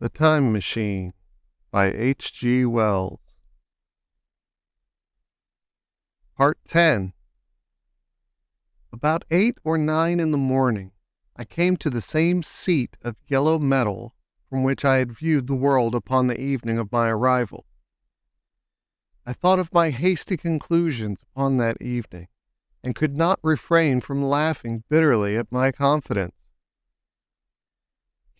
The Time Machine by H.G. Wells. Part 10. About 8 or 9 in the morning, I came to the same seat of yellow metal from which I had viewed the world upon the evening of my arrival. I thought of my hasty conclusions upon that evening, and could not refrain from laughing bitterly at my confidence.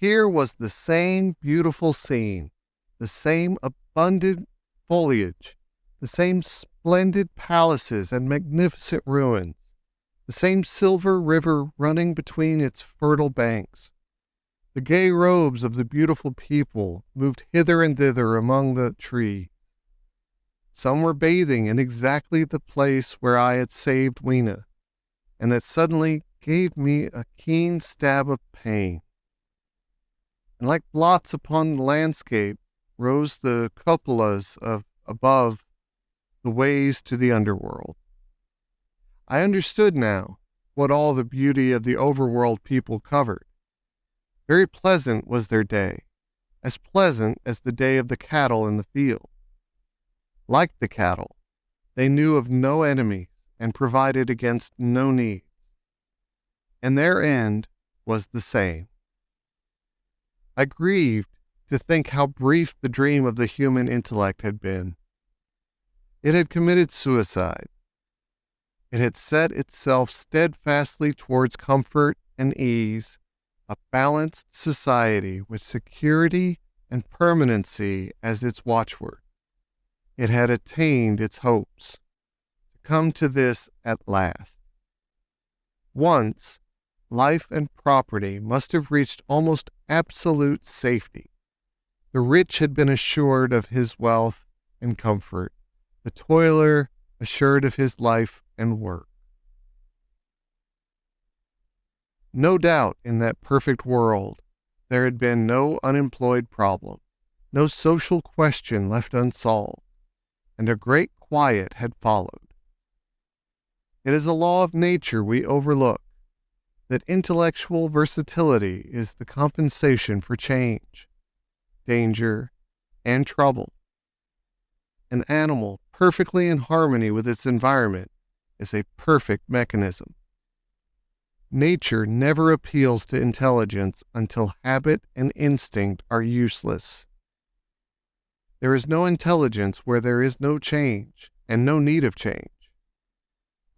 Here was the same beautiful scene, the same abundant foliage, the same splendid palaces and magnificent ruins, the same silver river running between its fertile banks. The gay robes of the beautiful people moved hither and thither among the trees. Some were bathing in exactly the place where I had saved Weena, and that suddenly gave me a keen stab of pain. And like blots upon the landscape rose the cupolas of above the ways to the underworld. I understood now what all the beauty of the overworld people covered. Very pleasant was their day, as pleasant as the day of the cattle in the field. Like the cattle, they knew of no enemies and provided against no needs. And their end was the same. I grieved to think how brief the dream of the human intellect had been. It had committed suicide. It had set itself steadfastly towards comfort and ease, a balanced society with security and permanency as its watchword. It had attained its hopes, to come to this at last. Once, life and property must have reached almost absolute safety. The rich had been assured of his wealth and comfort, the toiler assured of his life and work. No doubt in that perfect world there had been no unemployed problem, no social question left unsolved, and a great quiet had followed. It is a law of nature we overlook, that intellectual versatility is the compensation for change, danger, and trouble. An animal perfectly in harmony with its environment is a perfect mechanism. Nature never appeals to intelligence until habit and instinct are useless. There is no intelligence where there is no change and no need of change.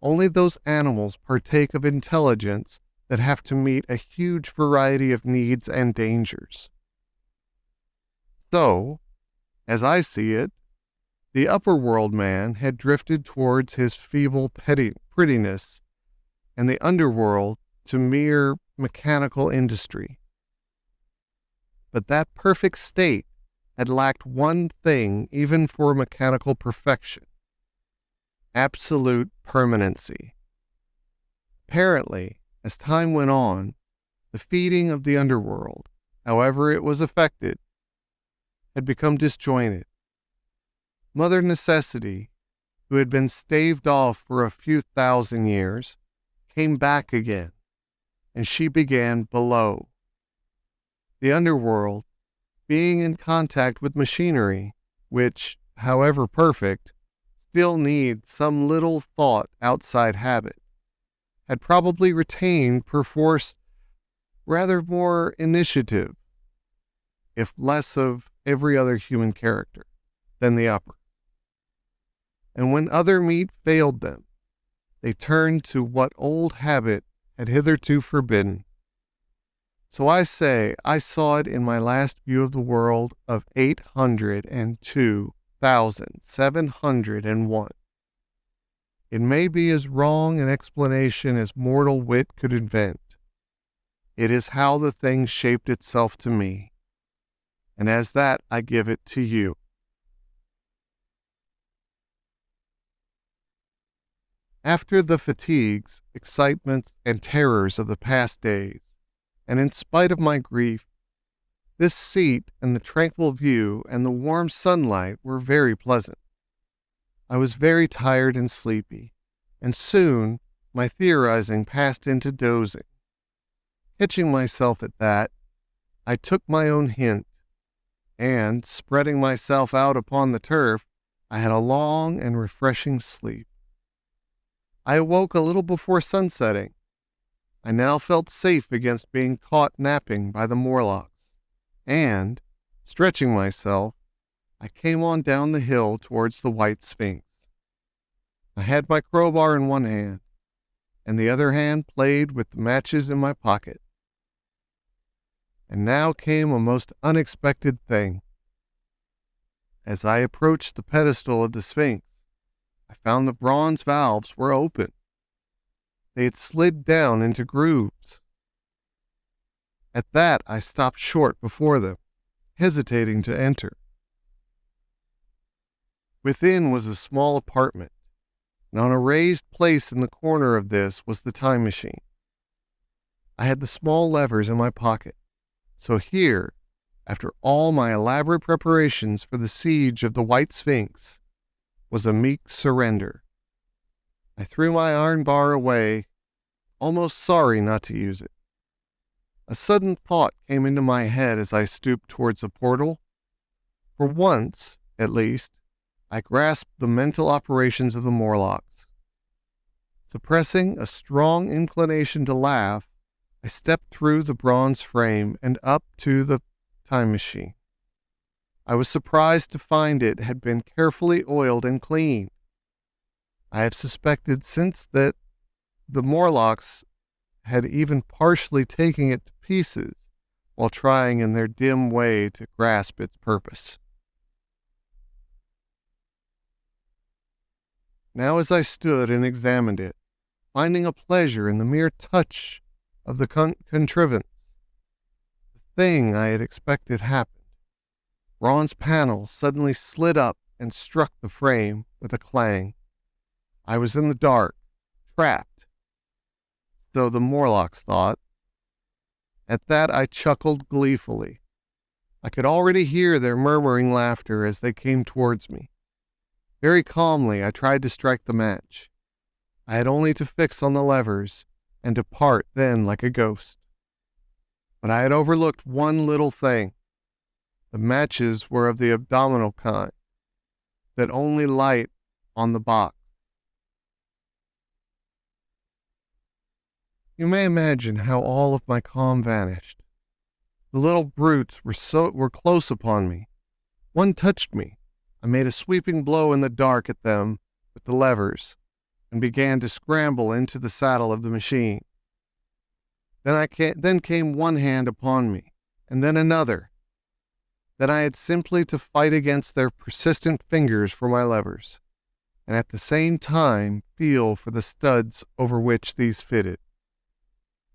Only those animals partake of intelligence that have to meet a huge variety of needs and dangers. So, as I see it, the upper world man had drifted towards his feeble prettiness, and the underworld to mere mechanical industry. But that perfect state had lacked one thing even for mechanical perfection: absolute permanency. Apparently, as time went on, the feeding of the underworld, however it was effected, had become disjointed. Mother Necessity, who had been staved off for a few thousand years, came back again, and she began below. The underworld, being in contact with machinery, which, however perfect, still needs some little thought outside habit, had probably retained perforce rather more initiative, if less of every other human character, than the upper. And when other meat failed them, they turned to what old habit had hitherto forbidden. So I say I saw it in my last view of the world of 802,701. It may be as wrong an explanation as mortal wit could invent. It is how the thing shaped itself to me, and as that I give it to you. After the fatigues, excitements, and terrors of the past days, and in spite of my grief, this seat and the tranquil view and the warm sunlight were very pleasant. I was very tired and sleepy, and soon my theorizing passed into dozing. Catching myself at that, I took my own hint and, spreading myself out upon the turf, I had a long and refreshing sleep. I awoke a little before sunsetting. I now felt safe against being caught napping by the Morlocks, and, stretching myself, I came on down the hill towards the White Sphinx. I had my crowbar in one hand, and the other hand played with the matches in my pocket. And now came a most unexpected thing. As I approached the pedestal of the Sphinx, I found the bronze valves were open. They had slid down into grooves. At that, I stopped short before them, hesitating to enter. Within was a small apartment, and on a raised place in the corner of this was the time machine. I had the small levers in my pocket, so here, after all my elaborate preparations for the siege of the White Sphinx, was a meek surrender. I threw my iron bar away, almost sorry not to use it. A sudden thought came into my head as I stooped towards the portal. For once, at least, I grasped the mental operations of the Morlocks. Suppressing a strong inclination to laugh, I stepped through the bronze frame and up to the time machine. I was surprised to find it had been carefully oiled and cleaned. I have suspected since that the Morlocks had even partially taken it to pieces while trying in their dim way to grasp its purpose. Now as I stood and examined it, finding a pleasure in the mere touch of the contrivance, the thing I had expected happened. Bronze panels suddenly slid up and struck the frame with a clang. I was in the dark, trapped, so the Morlocks thought. At that I chuckled gleefully. I could already hear their murmuring laughter as they came towards me. Very calmly I tried to strike the match. I had only to fix on the levers and depart then like a ghost. But I had overlooked one little thing. The matches were of the abdominal kind, that only light on the box. You may imagine how all of my calm vanished. The little brutes were close upon me. One touched me. I made a sweeping blow in the dark at them with the levers, and began to scramble into the saddle of the machine. Then came one hand upon me, and then another. Then I had simply to fight against their persistent fingers for my levers, and at the same time feel for the studs over which these fitted.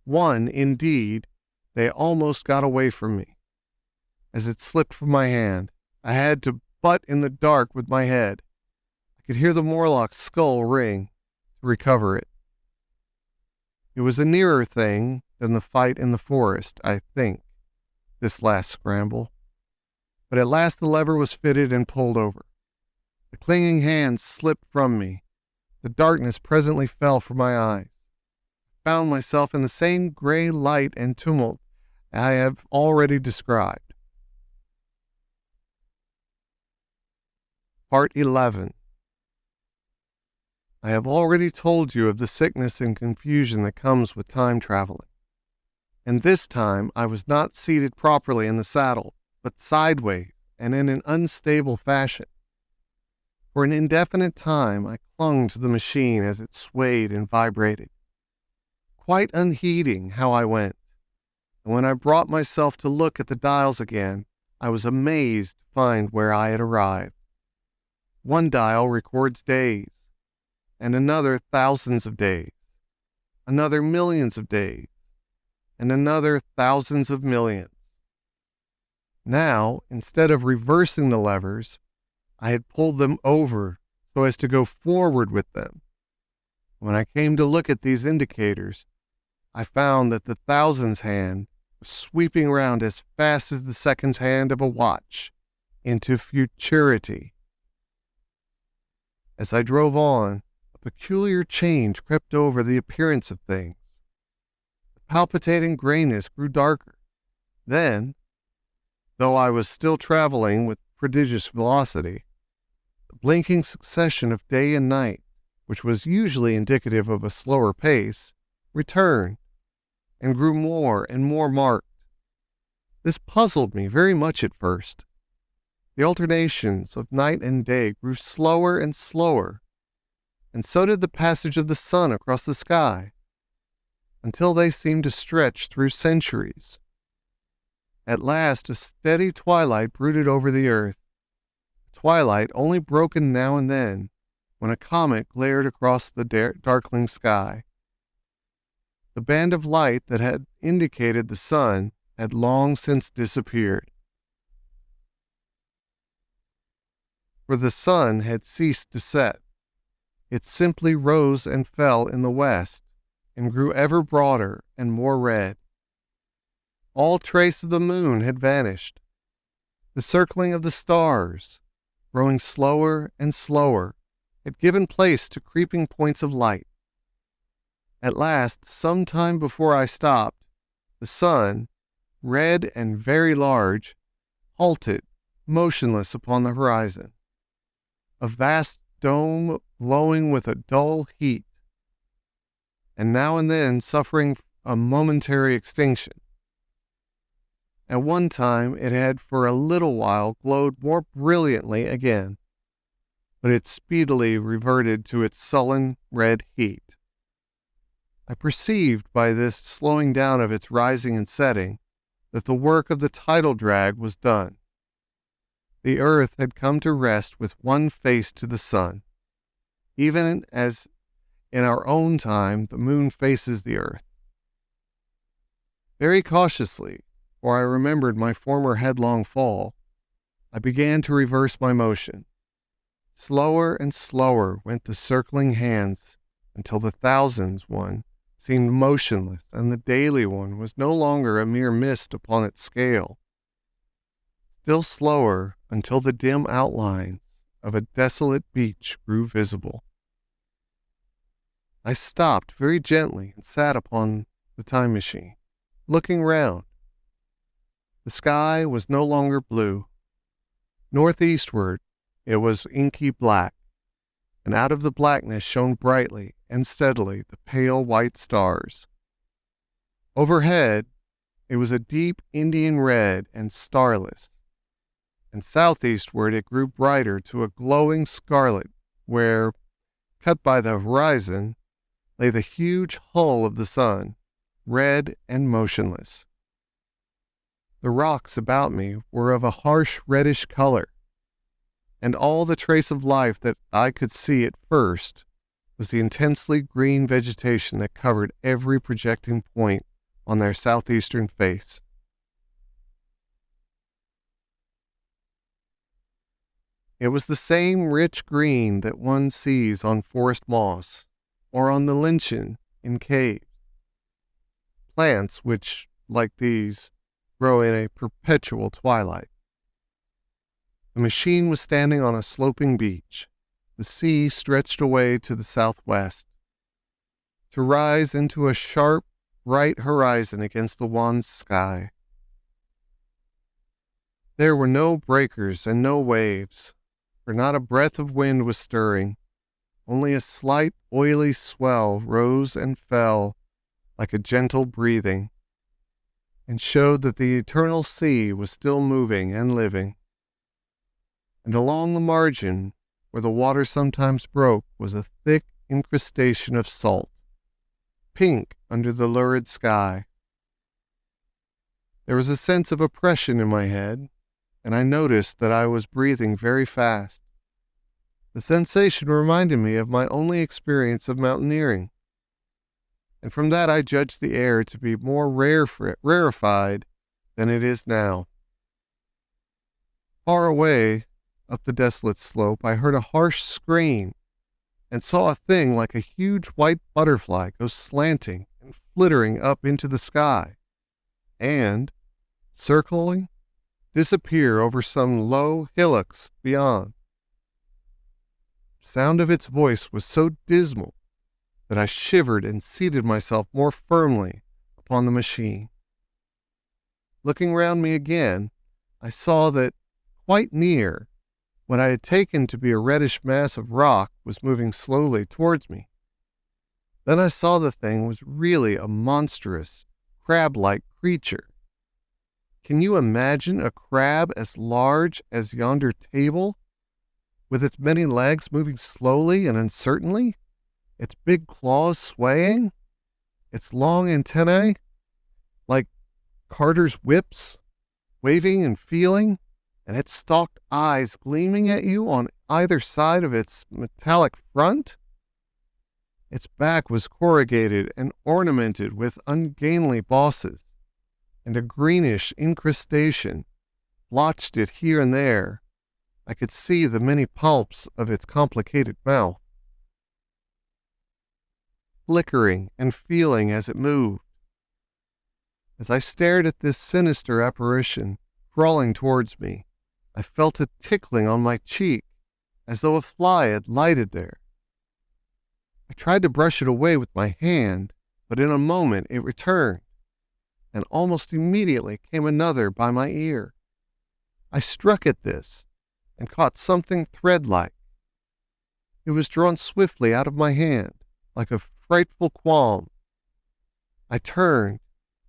One, indeed, they almost got away from me. As it slipped from my hand, I had to butt in the dark with my head. I could hear the Morlock's skull ring to recover it. It was a nearer thing than the fight in the forest, I think, this last scramble. But at last the lever was fitted and pulled over. The clinging hand slipped from me. The darkness presently fell from my eyes. I found myself in the same gray light and tumult I have already described. Part 11. I have already told you of the sickness and confusion that comes with time traveling. And this time I was not seated properly in the saddle, but sideways and in an unstable fashion. For an indefinite time I clung to the machine as it swayed and vibrated, quite unheeding how I went. And when I brought myself to look at the dials again, I was amazed to find where I had arrived. One dial records days, and another thousands of days, another millions of days, and another thousands of millions. Now, instead of reversing the levers, I had pulled them over so as to go forward with them. When I came to look at these indicators, I found that the thousands hand was sweeping round as fast as the seconds hand of a watch into futurity. As I drove on, a peculiar change crept over the appearance of things. The palpitating grayness grew darker. Then, Though I was still traveling with prodigious velocity, the blinking succession of day and night, which was usually indicative of a slower pace, returned and grew more and more marked. This puzzled me very much at first. The alternations of night and day grew slower and slower, and so did the passage of the sun across the sky, until they seemed to stretch through centuries. At last, a steady twilight brooded over the earth, twilight only broken now and then when a comet glared across the darkling sky. The band of light that had indicated the sun had long since disappeared, for the sun had ceased to set. It simply rose and fell in the west and grew ever broader and more red. All trace of the moon had vanished. The circling of the stars, growing slower and slower, had given place to creeping points of light. At last, some time before I stopped, the sun, red and very large, halted, motionless upon the horizon, a vast dome glowing with a dull heat, and now and then suffering a momentary extinction. At one time it had for a little while glowed more brilliantly again, but it speedily reverted to its sullen red heat. I perceived by this slowing down of its rising and setting that the work of the tidal drag was done. The earth had come to rest with one face to the sun, even as in our own time the moon faces the earth. Very cautiously, for I remembered my former headlong fall, I began to reverse my motion. Slower and slower went the circling hands until the thousands one seemed motionless and the daily one was no longer a mere mist upon its scale. Still slower until the dim outlines of a desolate beach grew visible. I stopped very gently and sat upon the time machine, looking round. The sky was no longer blue. Northeastward, it was inky black, and out of the blackness shone brightly and steadily the pale white stars. Overhead, it was a deep Indian red and starless, and southeastward it grew brighter to a glowing scarlet where, cut by the horizon, lay the huge hull of the sun, red and motionless. The rocks about me were of a harsh reddish color, and all the trace of life that I could see at first was the intensely green vegetation that covered every projecting point on their southeastern face. It was the same rich green that one sees on forest moss or on the lichen in caves, plants which, like these, grow in a perpetual twilight. The machine was standing on a sloping beach. The sea stretched away to the southwest, to rise into a sharp, bright horizon against the wan sky. There were no breakers and no waves, for not a breath of wind was stirring. Only a slight, oily swell rose and fell like a gentle breathing, and showed that the eternal sea was still moving and living. And along the margin, where the water sometimes broke, was a thick incrustation of salt, pink under the lurid sky. There was a sense of oppression in my head, and I noticed that I was breathing very fast. The sensation reminded me of my only experience of mountaineering, and from that I judged the air to be more rarefied than it is now. Far away, up the desolate slope, I heard a harsh scream and saw a thing like a huge white butterfly go slanting and flittering up into the sky, and, circling, disappear over some low hillocks beyond. The sound of its voice was so dismal that I shivered and seated myself more firmly upon the machine. Looking round me again, I saw that quite near, what I had taken to be a reddish mass of rock was moving slowly towards me. Then I saw the thing was really a monstrous, crab-like creature. Can you imagine a crab as large as yonder table, with its many legs moving slowly and uncertainly, its big claws swaying, its long antennae, like carter's whips, waving and feeling, and its stalked eyes gleaming at you on either side of its metallic front? Its back was corrugated and ornamented with ungainly bosses, and a greenish incrustation blotched it here and there. I could see the many palps of its complicated mouth, flickering and feeling as it moved. As I stared at this sinister apparition crawling towards me, I felt a tickling on my cheek, as though a fly had lighted there. I tried to brush it away with my hand, but in a moment it returned, and almost immediately came another by my ear. I struck at this, and caught something thread-like. It was drawn swiftly out of my hand, like a frightful qualm. I turned,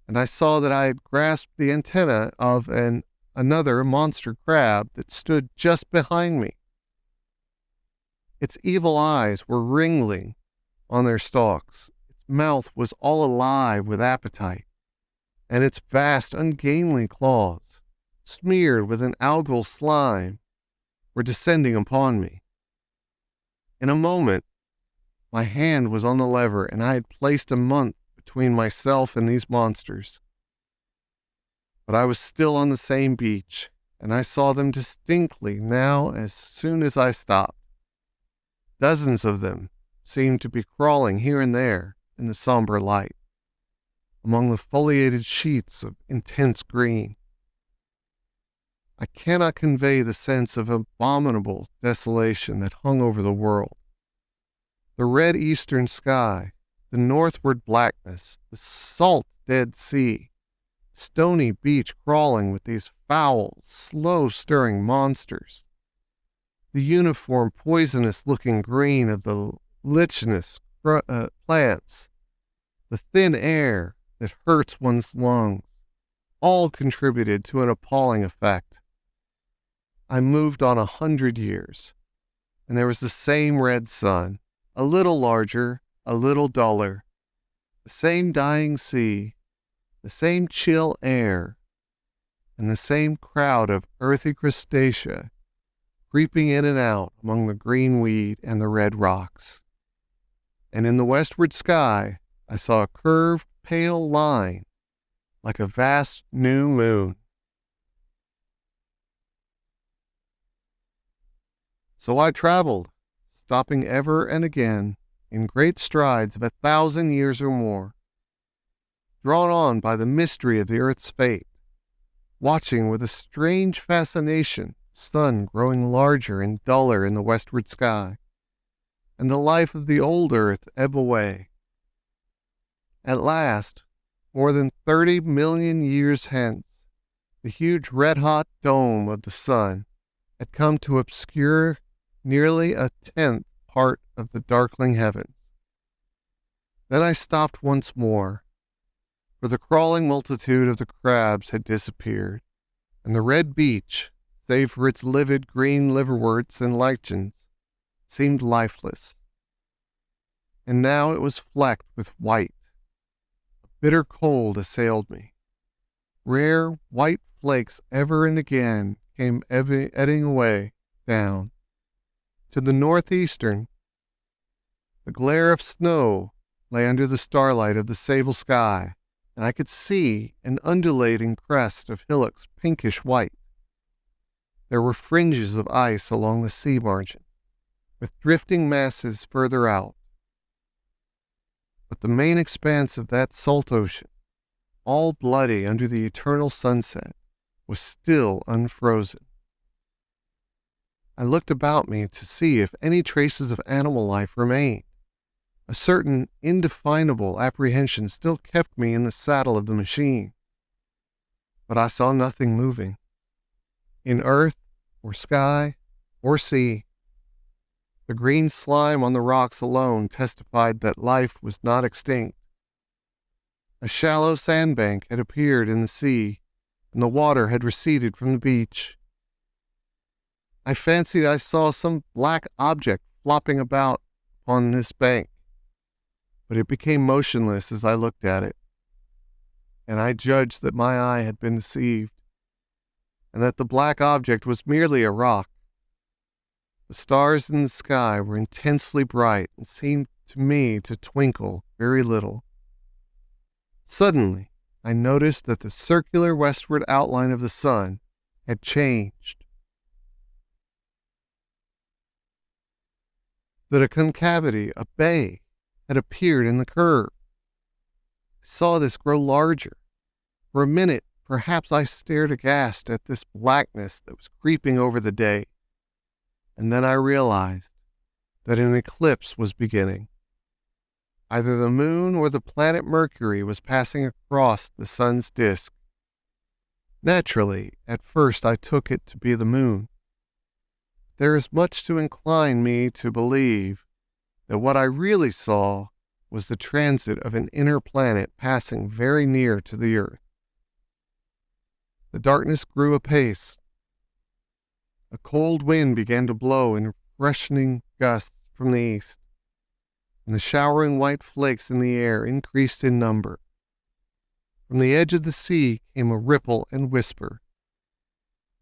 and I saw that I had grasped the antenna of another monster crab that stood just behind me. Its evil eyes were wriggling on their stalks. Its mouth was all alive with appetite, and its vast, ungainly claws, smeared with an algal slime, were descending upon me. In a moment, my hand was on the lever, and I had placed a month between myself and these monsters. But I was still on the same beach, and I saw them distinctly now as soon as I stopped. Dozens of them seemed to be crawling here and there in the somber light, among the foliated sheets of intense green. I cannot convey the sense of abominable desolation that hung over the world. The red eastern sky, the northward blackness, the salt dead sea, stony beach crawling with these foul, slow-stirring monsters, the uniform poisonous-looking green of the lichenous plants, the thin air that hurts one's lungs, all contributed to an appalling effect. I moved on 100 years, and there was the same red sun, a little larger, a little duller, the same dying sea, the same chill air, and the same crowd of earthy crustacea creeping in and out among the green weed and the red rocks. And in the westward sky, I saw a curved, pale line, like a vast new moon. So I traveled, stopping ever and again, in great strides of 1,000 years or more, drawn on by the mystery of the earth's fate, watching with a strange fascination the sun growing larger and duller in the westward sky, and the life of the old earth ebb away. At last, more than 30 million years hence, the huge red-hot dome of the sun had come to obscure nearly 1/10 part of the darkling heavens. Then I stopped once more, for the crawling multitude of the crabs had disappeared, and the red beach, save for its livid green liverworts and lichens, seemed lifeless. And now it was flecked with white. A bitter cold assailed me. Rare white flakes ever and again came eddying away down. To the northeastern, the glare of snow lay under the starlight of the sable sky, and I could see an undulating crest of hillocks pinkish white. There were fringes of ice along the sea margin, with drifting masses further out. But the main expanse of that salt ocean, all bloody under the eternal sunset, was still unfrozen. I looked about me to see if any traces of animal life remained. A certain indefinable apprehension still kept me in the saddle of the machine. But I saw nothing moving. in earth or sky or sea. The green slime on the rocks alone testified that life was not extinct. A shallow sandbank had appeared in the sea, and the water had receded from the beach. I fancied I saw some black object flopping about upon this bank, but it became motionless as I looked at it, and I judged that my eye had been deceived, and that the black object was merely a rock. The stars in the sky were intensely bright and seemed to me to twinkle very little. Suddenly, I noticed that the circular westward outline of the sun had changed, that a concavity, a bay, had appeared in the curve. I saw this grow larger. For a minute, perhaps I stared aghast at this blackness that was creeping over the day, and then I realized that an eclipse was beginning. Either the moon or the planet Mercury was passing across the sun's disk. Naturally, at first I took it to be the moon. There is much to incline me to believe that what I really saw was the transit of an inner planet passing very near to the Earth. The darkness grew apace. A cold wind began to blow in freshening gusts from the east, and the showering white flakes in the air increased in number. From the edge of the sea came a ripple and whisper.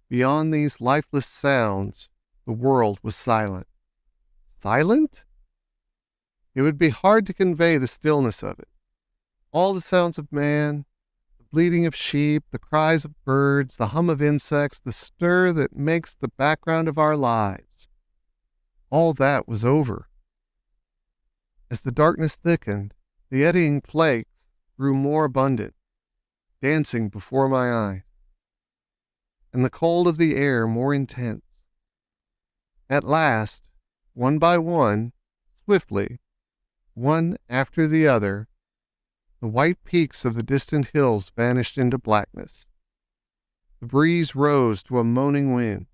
Beyond these lifeless sounds, the world was silent. Silent? It would be hard to convey the stillness of it. All the sounds of man, the bleating of sheep, the cries of birds, the hum of insects, the stir that makes the background of our lives, all that was over. As the darkness thickened, the eddying flakes grew more abundant, dancing before my eyes, and the cold of the air more intense. At last, one by one, swiftly, one after the other, the white peaks of the distant hills vanished into blackness. The breeze rose to a moaning wind.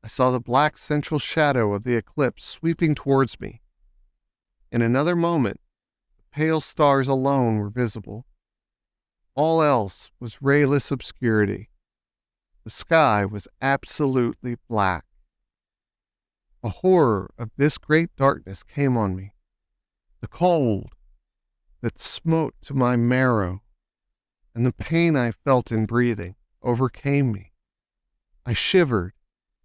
I saw the black central shadow of the eclipse sweeping towards me. In another moment, the pale stars alone were visible. All else was rayless obscurity. The sky was absolutely black. A horror of this great darkness came on me. The cold that smote to my marrow and the pain I felt in breathing overcame me. I shivered,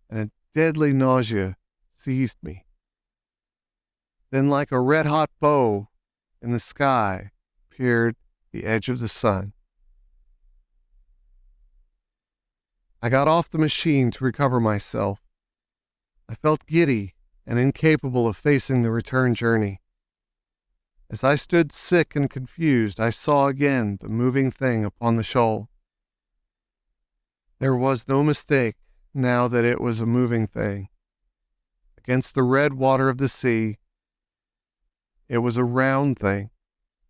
and a deadly nausea seized me. Then, like a red-hot bow in the sky, appeared the edge of the sun. I got off the machine to recover myself. I felt giddy and incapable of facing the return journey. As I stood sick and confused, I saw again the moving thing upon the shoal. There was no mistake now that it was a moving thing. Against the red water of the sea, it was a round thing,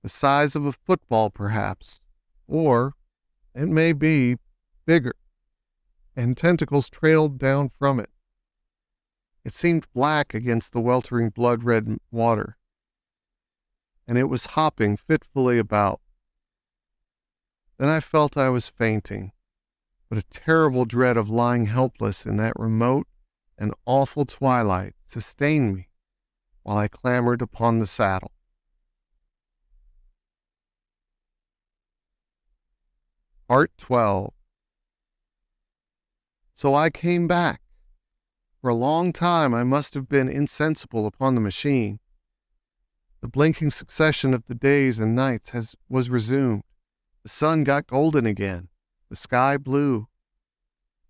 the size of a football perhaps, or it may be bigger, and tentacles trailed down from it. It seemed black against the weltering blood-red water, and it was hopping fitfully about. Then I felt I was fainting, but a terrible dread of lying helpless in that remote and awful twilight sustained me while I clambered upon the saddle. Part 12. So I came back. For a long time I must have been insensible upon the machine. The blinking succession of the days and nights was resumed. The sun got golden again. The sky blue.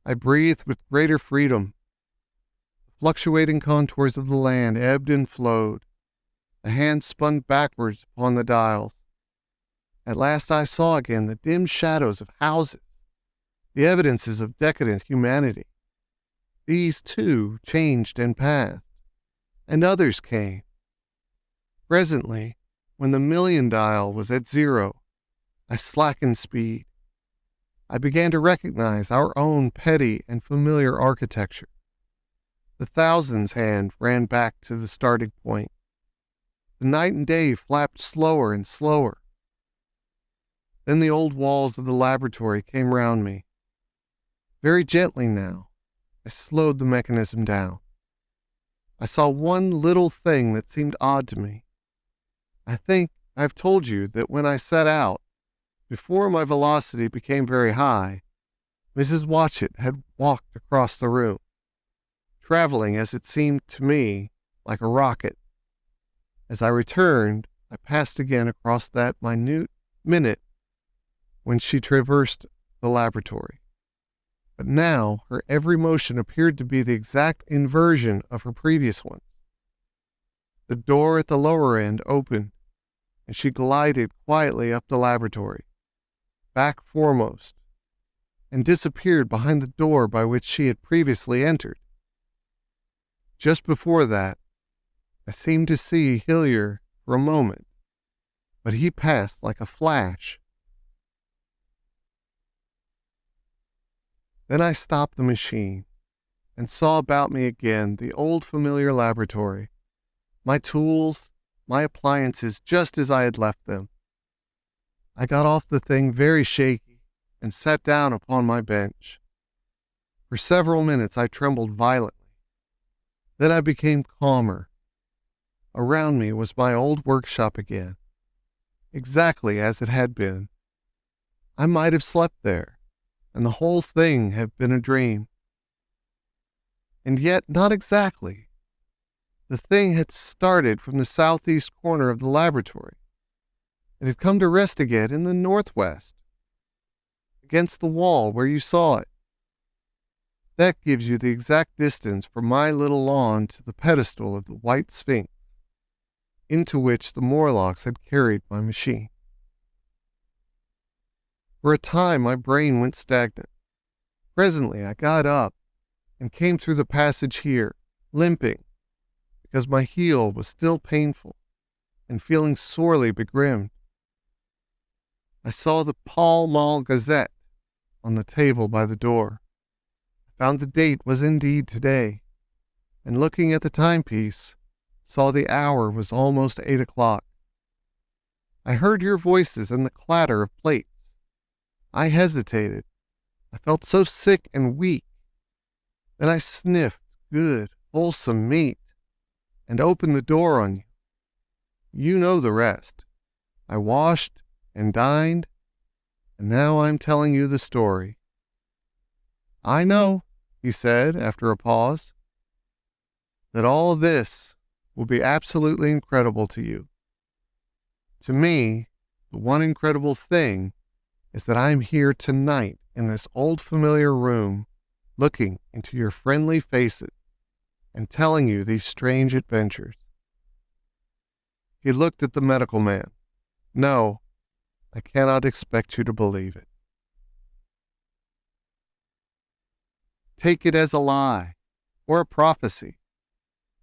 I breathed with greater freedom. The fluctuating contours of the land ebbed and flowed. The hands spun backwards upon the dials. At last I saw again the dim shadows of houses, the evidences of decadent humanity. These, too, changed and passed, and others came. Presently, when the million dial was at 0, I slackened speed. I began to recognize our own petty and familiar architecture. The thousands hand ran back to the starting point. The night and day flapped slower and slower. Then the old walls of the laboratory came round me. Very gently now, I slowed the mechanism down. I saw one little thing that seemed odd to me. I think I've told you that when I set out, before my velocity became very high, Mrs. Watchett had walked across the room, traveling, as it seemed to me, like a rocket. As I returned, I passed again across that minute minute when she traversed the laboratory. But now her every motion appeared to be the exact inversion of her previous ones. The door at the lower end opened, and she glided quietly up the laboratory, back foremost, and disappeared behind the door by which she had previously entered. Just before that, I seemed to see Hillier for a moment, but he passed like a flash. Then I stopped the machine and saw about me again the old familiar laboratory, my tools, my appliances just as I had left them. I got off the thing very shaky and sat down upon my bench. For several minutes I trembled violently. Then I became calmer. Around me was my old workshop again, exactly as it had been. I might have slept there, and the whole thing have been a dream. And yet not exactly. The thing had started from the southeast corner of the laboratory. It had come to rest again in the northwest, against the wall where you saw it. That gives you the exact distance from my little lawn to the pedestal of the White Sphinx, into which the Morlocks had carried my machine. For a time my brain went stagnant. Presently I got up and came through the passage here, limping, because my heel was still painful and feeling sorely begrimed. I saw the Pall Mall Gazette on the table by the door. I found the date was indeed today, and looking at the timepiece, saw the hour was almost 8 o'clock. I heard your voices and the clatter of plates. I hesitated. I felt so sick and weak. Then I sniffed good, wholesome meat and opened the door on you. You know the rest. I washed and dined, and now I'm telling you the story. I know, he said after a pause, that all this will be absolutely incredible to you. To me, the one incredible thing is that I'm here tonight in this old familiar room, looking into your friendly faces and telling you these strange adventures. He looked at the medical man. No, I cannot expect you to believe it. Take it as a lie or a prophecy.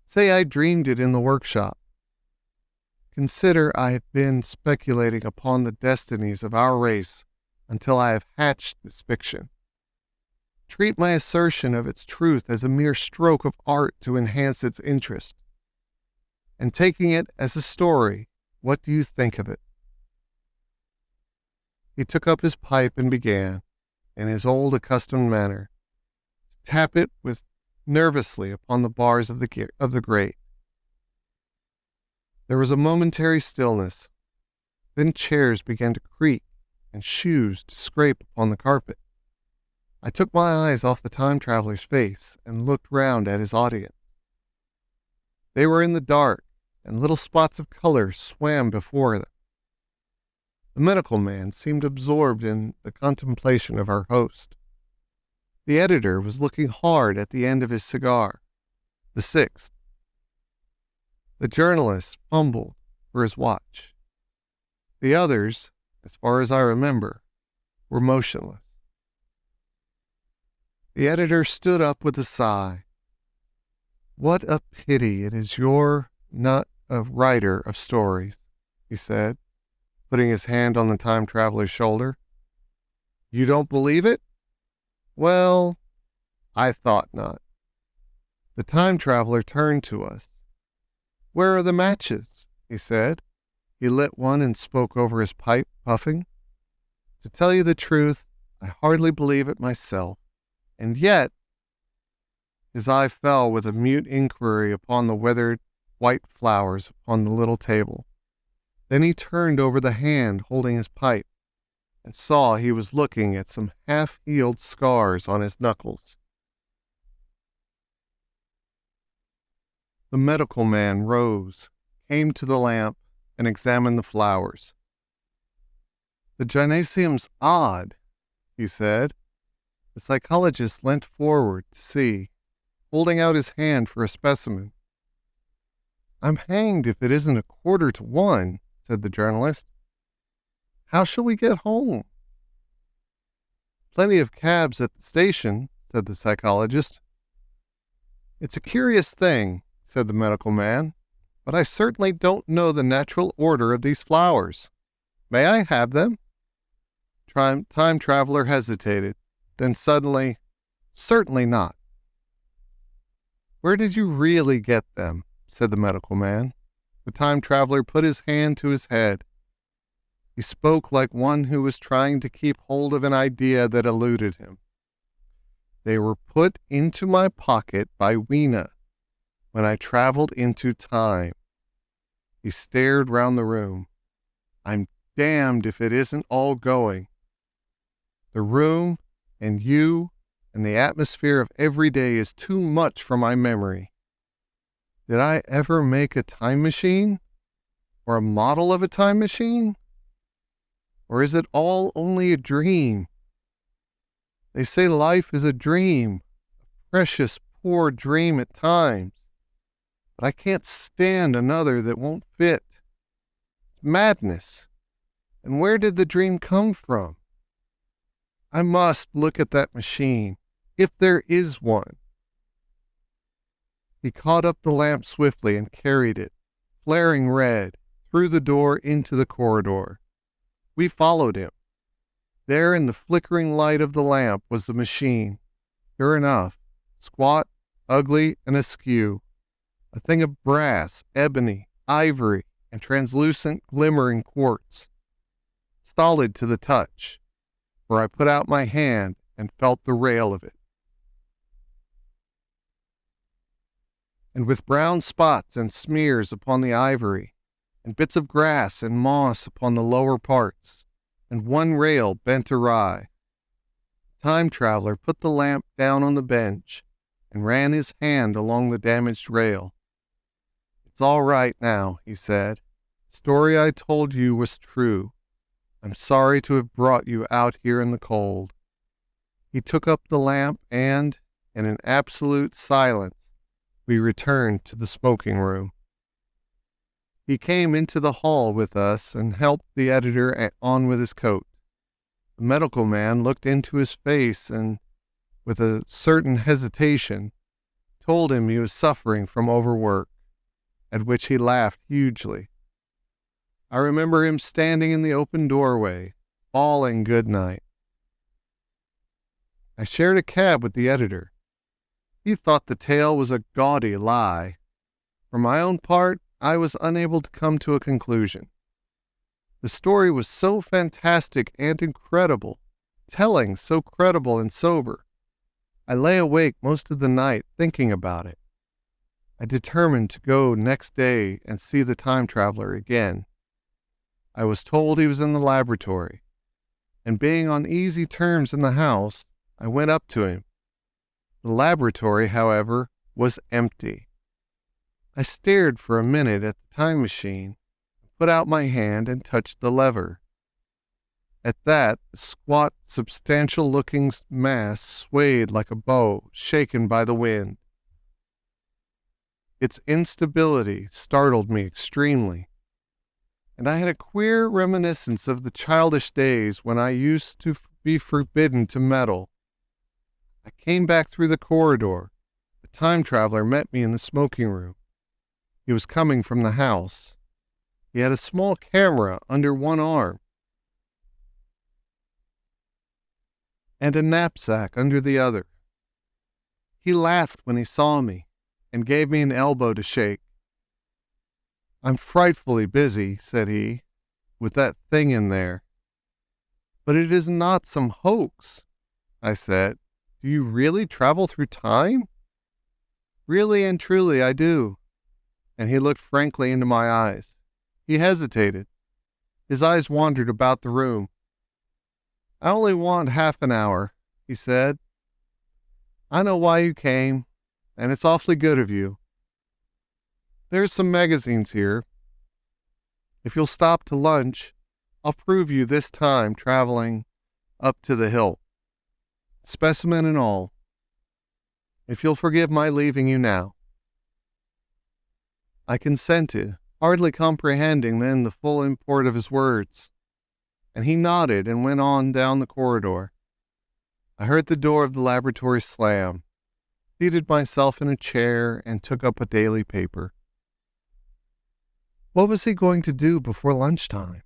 Say I dreamed it in the workshop. Consider I have been speculating upon the destinies of our race until I have hatched this fiction. Treat my assertion of its truth as a mere stroke of art to enhance its interest. And taking it as a story, what do you think of it? He took up his pipe and began, in his old accustomed manner, to tap it with nervously upon the bars of the grate. There was a momentary stillness. Then chairs began to creak and shoes to scrape upon the carpet. I took my eyes off the time traveler's face and looked round at his audience. They were in the dark, and little spots of color swam before them. The medical man seemed absorbed in the contemplation of our host. The editor was looking hard at the end of his cigar, the sixth. The journalist fumbled for his watch. The others, as far as I remember, were motionless. The editor stood up with a sigh. What a pity it is you're not a writer of stories, he said, putting his hand on the time traveler's shoulder. You don't believe it? Well, I thought not. The time traveler turned to us. Where are the matches? He said. He lit one and spoke over his pipe, puffing. To tell you the truth, I hardly believe it myself. And yet, his eye fell with a mute inquiry upon the withered white flowers upon the little table. Then he turned over the hand holding his pipe and saw he was looking at some half-healed scars on his knuckles. The medical man rose, came to the lamp, and examined the flowers. The gynecium's odd, he said. The psychologist leant forward to see, holding out his hand for a specimen. I'm hanged if it isn't 1:45, said the journalist. How shall we get home? Plenty of cabs at the station, said the psychologist. It's a curious thing, said the medical man, but I certainly don't know the natural order of these flowers. May I have them? Time traveler hesitated, then suddenly, certainly not. Where did you really get them? Said the medical man. The time traveler put his hand to his head. He spoke like one who was trying to keep hold of an idea that eluded him. They were put into my pocket by Weena when I traveled into time. He stared round the room. I'm damned if it isn't all going. The room and you and the atmosphere of every day is too much for my memory. Did I ever make a time machine? Or a model of a time machine? Or is it all only a dream? They say life is a dream, a precious, poor dream at times. But I can't stand another that won't fit. It's madness. And where did the dream come from? I must look at that machine, if there is one. He caught up the lamp swiftly and carried it, flaring red, through the door into the corridor. We followed him. There in the flickering light of the lamp was the machine. Sure enough, squat, ugly, and askew. A thing of brass, ebony, ivory, and translucent glimmering quartz. Solid to the touch, for I put out my hand and felt the rail of it. And with brown spots and smears upon the ivory, and bits of grass and moss upon the lower parts, and one rail bent awry. The time traveler put the lamp down on the bench and ran his hand along the damaged rail. It's all right now, he said. The story I told you was true. I'm sorry to have brought you out here in the cold. He took up the lamp and, in an absolute silence, we returned to the smoking room. He came into the hall with us and helped the editor on with his coat. The medical man looked into his face and, with a certain hesitation, told him he was suffering from overwork, at which he laughed hugely. I remember him standing in the open doorway, bawling good night. I shared a cab with the editor. He thought the tale was a gaudy lie. For my own part, I was unable to come to a conclusion. The story was so fantastic and incredible, telling so credible and sober. I lay awake most of the night thinking about it. I determined to go next day and see the time traveler again. I was told he was in the laboratory, and being on easy terms in the house, I went up to him. The laboratory, however, was empty. I stared for a minute at the time machine, put out my hand and touched the lever. At that, the squat, substantial-looking mass swayed like a bow shaken by the wind. Its instability startled me extremely, and I had a queer reminiscence of the childish days when I used to be forbidden to meddle. I came back through the corridor. The time traveler met me in the smoking room. He was coming from the house. He had a small camera under one arm. and a knapsack under the other. He laughed when he saw me and gave me an elbow to shake. "I'm frightfully busy," said he, "with that thing in there." "But it is not some hoax," I said. "Do you really travel through time?" "Really and truly I do." And he looked frankly into my eyes. He hesitated. His eyes wandered about the room. "I only want half an hour," he said. "I know why you came, and it's awfully good of you. There's some magazines here. If you'll stop to lunch, I'll prove you this time traveling up to the hilt, specimen and all. If you'll forgive my leaving you now." I consented, hardly comprehending then the full import of his words, and he nodded and went on down the corridor. I heard the door of the laboratory slam, seated myself in a chair, and took up a daily paper. What was he going to do before lunchtime?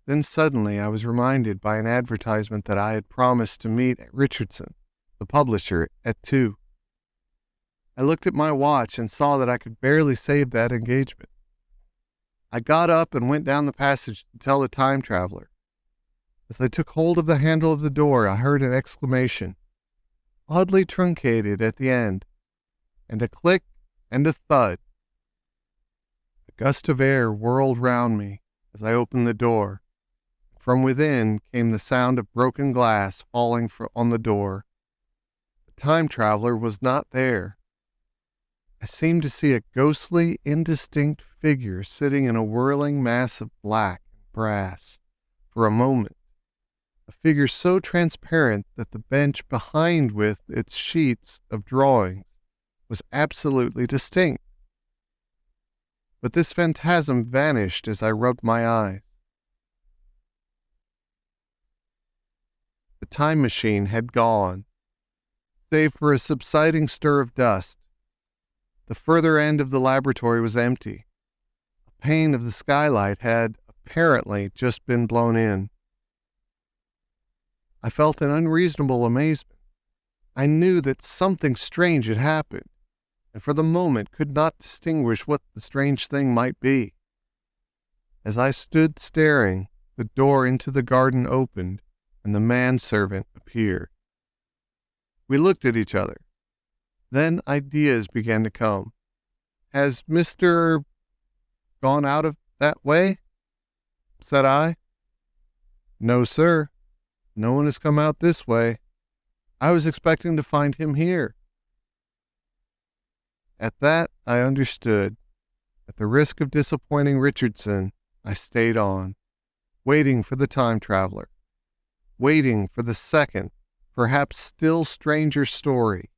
Then suddenly I was reminded by an advertisement that I had promised to meet at Richardson, the publisher, at 2. I looked at my watch and saw that I could barely save that engagement. I got up and went down the passage to tell the time traveler. As I took hold of the handle of the door, I heard an exclamation, oddly truncated at the end, and a click and a thud. A gust of air whirled round me as I opened the door. From within came the sound of broken glass falling on the door. The time traveler was not there. I seemed to see a ghostly, indistinct figure sitting in a whirling mass of black and brass for a moment, a figure so transparent that the bench behind with its sheets of drawings was absolutely distinct. But this phantasm vanished as I rubbed my eyes. The time machine had gone, save for a subsiding stir of dust. The further end of the laboratory was empty. A pane of the skylight had apparently just been blown in. I felt an unreasonable amazement. I knew that something strange had happened, and for the moment could not distinguish what the strange thing might be. As I stood staring, the door into the garden opened, and the manservant appeared. We looked at each other. Then ideas began to come. "Has Mr. gone out of that way?" said I. "No, sir. No one has come out this way. I was expecting to find him here." At that I understood. At the risk of disappointing Richardson, I stayed on, waiting for the time traveler, waiting for the second, perhaps still stranger story,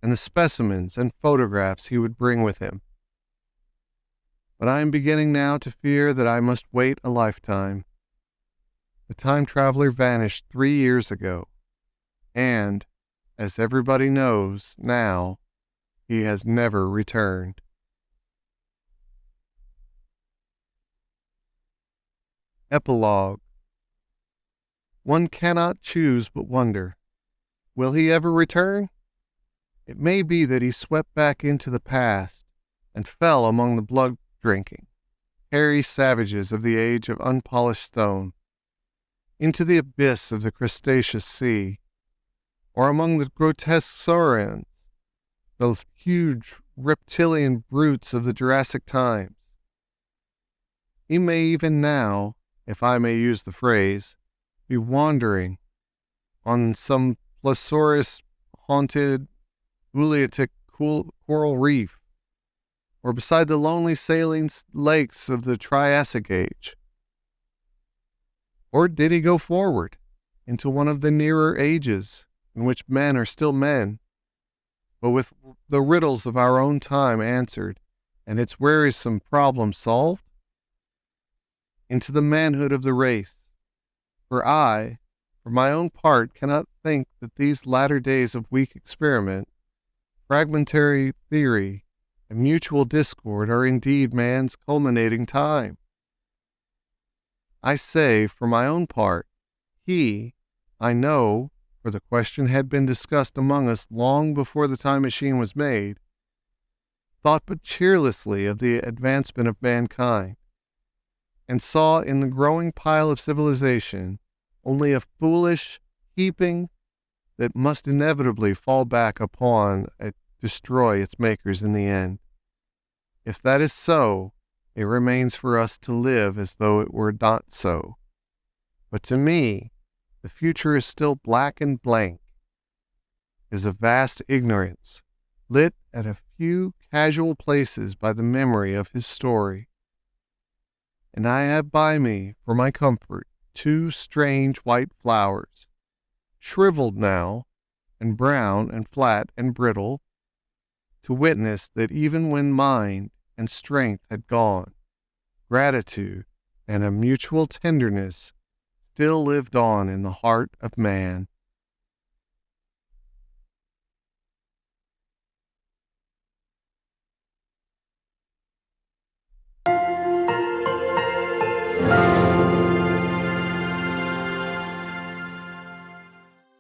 and the specimens and photographs he would bring with him. But I am beginning now to fear that I must wait a lifetime. The time traveler vanished 3 years ago, and, as everybody knows now, he has never returned. Epilogue. One cannot choose but wonder. Will he ever return? It may be that he swept back into the past and fell among the blood-drinking, hairy savages of the age of unpolished stone, into the abyss of the Cretaceous sea, or among the grotesque saurians, the huge reptilian brutes of the Jurassic times. He may even now, if I may use the phrase, be wandering on some plesiosaurus-haunted Halieutic coral reef, or beside the lonely saline lakes of the Triassic age. Or did he go forward into one of the nearer ages in which men are still men, but with the riddles of our own time answered and its wearisome problems solved? Into the manhood of the race. For I, for my own part, cannot think that these latter days of weak experiment, fragmentary theory, and mutual discord are indeed man's culminating time. I say, for my own part, he, I know, for the question had been discussed among us long before the time machine was made, thought but cheerlessly of the advancement of mankind, and saw in the growing pile of civilization only a foolish heaping that must inevitably fall back upon and destroy its makers in the end. If that is so, it remains for us to live as though it were not so. But to me, the future is still black and blank, is a vast ignorance, lit at a few casual places by the memory of his story. And I have by me, for my comfort, 2 strange white flowers, shriveled now, and brown and flat and brittle, to witness that even when mind and strength had gone, gratitude and a mutual tenderness still lived on in the heart of man.